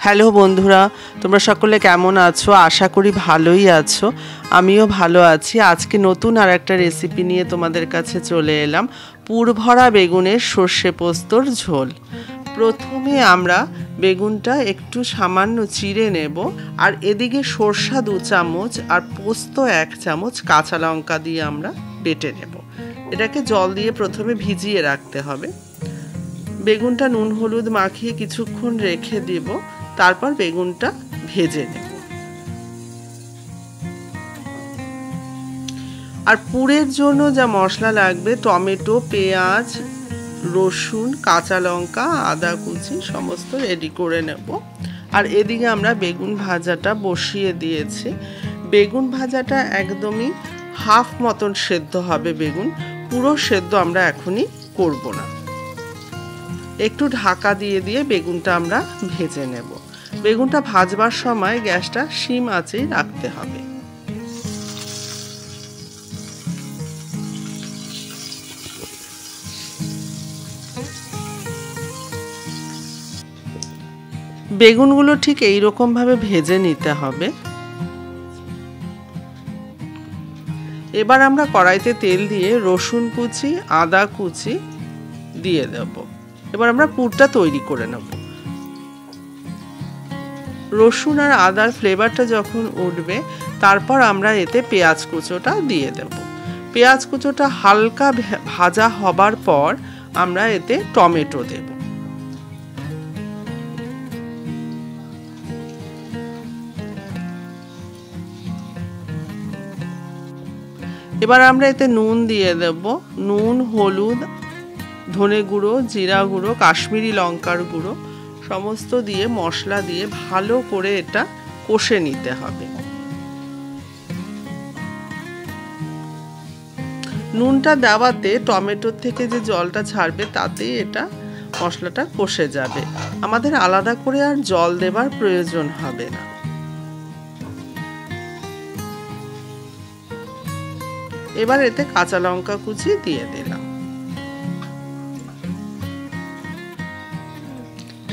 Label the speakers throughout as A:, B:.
A: Hello বন্ধুরা, তোমরা সকলে কেমন আছো? আশা করি ভালোই আছো। আমিও ভালো আছি। আজকে নতুন আর একটা রেসিপি নিয়ে তোমাদের কাছে চলে এলাম। পুরভরা বেগুনের সর্ষে পোস্তর ঝোল। প্রথমে আমরা বেগুনটা একটু সামান্য চিড়ে নেব, আর এদিকে সরষা 2 চামচ আর পোস্ত 1 চামচ কাঁচা লঙ্কা দিয়ে আমরা বেটে নেব। এটাকে জল দিয়ে প্রথমে ভিজিয়ে রাখতে হবে। বেগুনটা নুন হলুদ মাখিয়ে কিছুক্ষণ রেখে দেব, তারপর বেগুনটা ভেজে নেব। আর পুরের জন্য যা মশলা লাগবে, টমেটো, পেঁয়াজ, রসুন, কাঁচা লঙ্কা, আদা কুচি সমস্ত রেডি করে নেব। আর এদিকে আমরা বেগুন ভাজাটা বসিয়ে দিয়েছি। বেগুন ভাজাটা একদমই হাফ মতন সেদ্ধ হবে বেগুন, পুরো সেদ্ধ আমরা এখনই করব না। একটু ঢাকা দিয়ে দিয়ে বেগুনটা আমরা ভেজে নেব। বেগুনটা ভাজবার সময় গ্যাসটা সিম আঁচেই রাখতে হবে। বেগুনগুলো ঠিক এইরকম ভাবে ভেজে নিতে হবে। এবার আমরা কড়াইতে তেল দিয়ে রসুন কুচি, আদা কুচি দিয়ে দেব। এবার আমরা পুরটা তৈরি করে নেব। রসুন আর আদার ফ্লেভারটা যখন উঠবে, তারপর আমরা এতে পেঁয়াজ কুচোটা দিয়ে দেব। পেঁয়াজ কুচোটা হালকা ভাজা হবার পর আমরা এতে টমেটো দেব। এবার আমরা এতে নুন দিয়ে দেব। নুন, হলুদ, ধনে গুঁড়ো, জিরা গুঁড়ো, কাশ্মীরি লঙ্কার গুঁড়ো সমস্ত দিয়ে মশলা দিয়ে ভালো করে এটা কষে নিতে হবে। নুনটা দেওয়াতে টমেটোর থেকে যে জলটা ছাড়বে, তাতেই এটা মশলাটা কষে যাবে। আমাদের আলাদা করে আর জল দেবার প্রয়োজন হবে না। এবার এতে কাঁচা লঙ্কা কুচি দিয়ে দিলাম।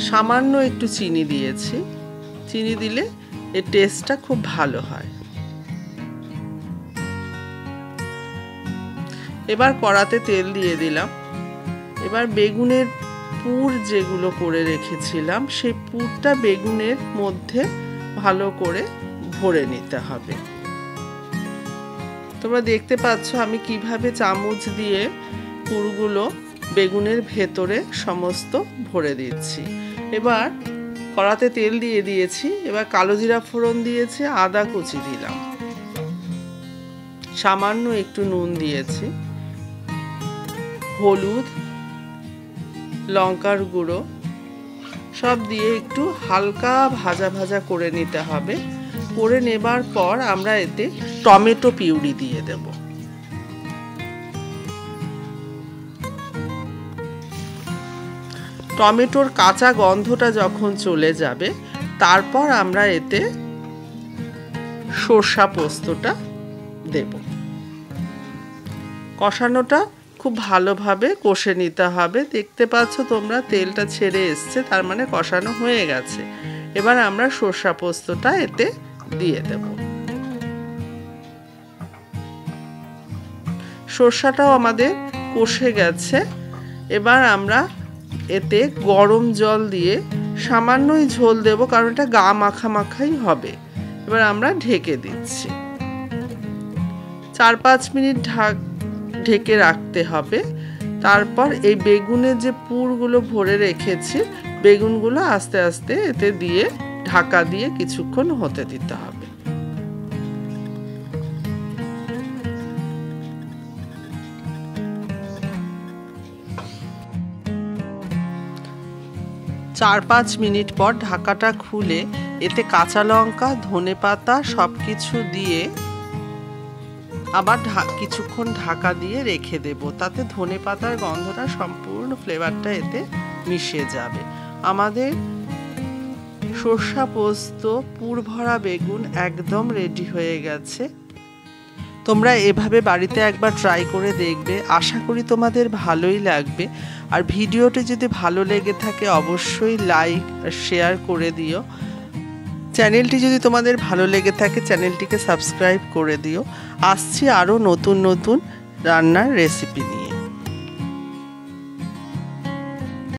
A: সামান্য একটু চিনি দিয়েছি। চিনি দিলে এর টেস্টটা খুব ভালো হয়। এবার কড়াতে তেল দিয়ে দিলাম। এবার বেগুনের পুর যেগুলো করে রেখেছিলাম, সেই পুরটা বেগুনের মধ্যে ভালো করে ভরে নিতে হবে। তোমরা দেখতে পাচ্ছ আমি কিভাবে চামচ দিয়ে পুরগুলো বেগুনের ভেতরে সমস্ত ভরে দিচ্ছি। এবার কড়াতে তেল দিয়ে দিয়েছি। এবার কালো জিরা ফোড়ন দিয়েছি, আদা কুচি দিলাম, সামান্য একটু নুন দিয়েছি, হলুদ, লঙ্কার গুঁড়ো সব দিয়ে একটু হালকা ভাজা ভাজা করে নিতে হবে। করে নেবার পর আমরা এতে টমেটো পিউরি দিয়ে দেব। টমেটোর কাঁচা গন্ধটা যখন চলে যাবে, তারপর আমরা এতে সরষা পোস্তটা দেব। কষানোটা খুব ভালোভাবে কষে নিতে হবে। দেখতে পাচ্ছ তোমরা তেলটা ছেড়ে এসছে, তার মানে কষানো হয়ে গেছে। এবার আমরা সরষা পোস্তটা এতে দিয়ে দেব। সরষাটাও আমাদের কষে গেছে। এবার আমরা এতে গরম জল দিয়ে সামান্যই ঝোল দেব, কারণ এটা গা মাখা মাখাই হবে। এবার আমরা ঢেকে দিচ্ছি। 4-5 মিনিট ঢেকে রাখতে হবে। তারপর এই বেগুনের যে পুরগুলো ভরে রেখেছি, বেগুনগুলো আস্তে আস্তে এতে দিয়ে ঢাকা দিয়ে কিছুক্ষণ হতে দিতে হবে। চার 5 মিনিট পর ঢাকাটা খুলে এতে কাঁচা লঙ্কা, ধনেপাতা সবকিছু দিয়ে আবার কিছুক্ষণ ঢাকা দিয়ে রেখে দেব। তাতে ধনেপাতার গন্ধটা সম্পূর্ণ ফ্লেভারটা এতে মিশে যাবে। আমাদের সরষা পোস্ত পুর ভরা বেগুন একদম রেডি হয়ে গেছে। তোমরা এভাবে বাড়িতে একবার ট্রাই করে দেখবে, আশা করি তোমাদের ভালোই লাগবে। আর ভিডিওটি যদি ভালো লেগে থাকে অবশ্যই লাইক আর শেয়ার করে দিও। চ্যানেলটি যদি তোমাদের ভালো লেগে থাকে চ্যানেলটিকে সাবস্ক্রাইব করে দিও। আসছি আরও নতুন নতুন রান্নার রেসিপি নিয়ে।